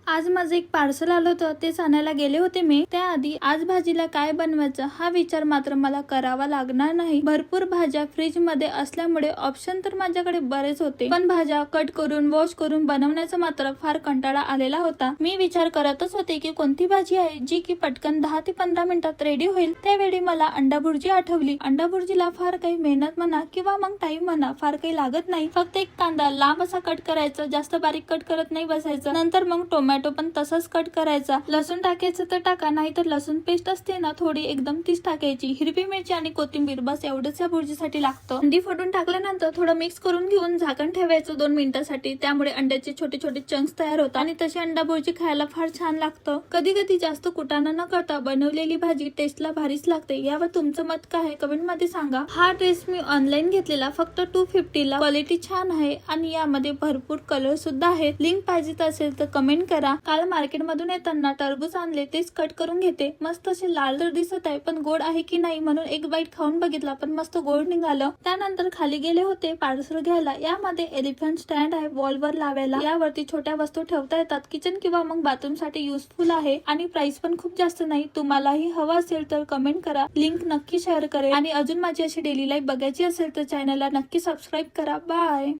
आज माझं एक पार्सल आलं होतं, ते आणायला गेले होते मी. त्याआधी आज भाजीला काय बनवायचं हा विचार मात्र मला करावा लागणार नाही. भरपूर भाज्या फ्रीज मध्ये असल्यामुळे ऑप्शन तर माझ्याकडे बरेच होते, पण भाज्या कट करून वॉश करून बनवण्याचा मात्र फार कंटाळा आलेला होता. मी विचार करतच होते की कोणती भाजी आहे जी की पटकन 10 ते 15 मिनिटात रेडी होईल. त्यावेळी मला अंडा भुर्जी आठवली. अंडा भुर्जीला फार काही मेहनत म्हणा किंवा मग टाइम म्हणा फार काही लागत नाही. फक्त एक कांदा लांब असा कट करायचा, जास्त बारीक कट करत नाही बसायचं. नंतर मग टोमॅटो पण तसंच कट करायचा. लसूण टाकायचं तर टाका, नाही तर लसूण पेस्ट असते ना थोडी एकदम तीच टाकायची. हिरवी मिरची आणि कोथिंबीर बस एवढंच या भुर्जीसाठी लागतं. अंडी फोडून टाकल्यानंतर थोडं मिक्स करून घेऊन झाकण ठेवायचं 2 मिनिटांसाठी. त्यामुळे अंड्याचे छोटे छोटे चंक्स तयार होतात आणि तशी अंडा भुर्जी खायला फार छान लागतं. कधी कधी जास्त कुटाणा न करता बनवलेली भाजी टेस्टला भारीच लागते. यावर तुमचं मत काय आहे कमेंट मध्ये सांगा. हा ड्रेस मी ऑनलाईन घेतलेला, फक्त 250 ला. क्वालिटी छान आहे आणि यामध्ये भरपूर कलर सुद्धा आहेत. लिंक पाहिजे असेल तर कमेंट करा. काल मार्केट मधून येताना टरबूज आणले, तेच कट करून घेते. मस्त असे लाल तर दिसत आहे, पण गोड आहे की नाही म्हणून एक बाईट खाऊन बघितला, पण मस्त गोड निघालं. त्यानंतर खाली गेले होते पार्सल घ्यायला. यामध्ये एलिफंट स्टँड आहे वॉलवर लावायला. यावरती छोट्या वस्तू ठेवता येतात. किचन किंवा मग बाथरूम साठी युजफुल आहे आणि प्राइस पण खूप जास्त नाही. तुम्हालाही हवा असेल तर कमेंट करा, लिंक नक्की शेअर करेल. आणि अजून माझी अशी डेली लाईफ बघायची असेल तर चॅनलला नक्की सबस्क्राईब करा. बाय.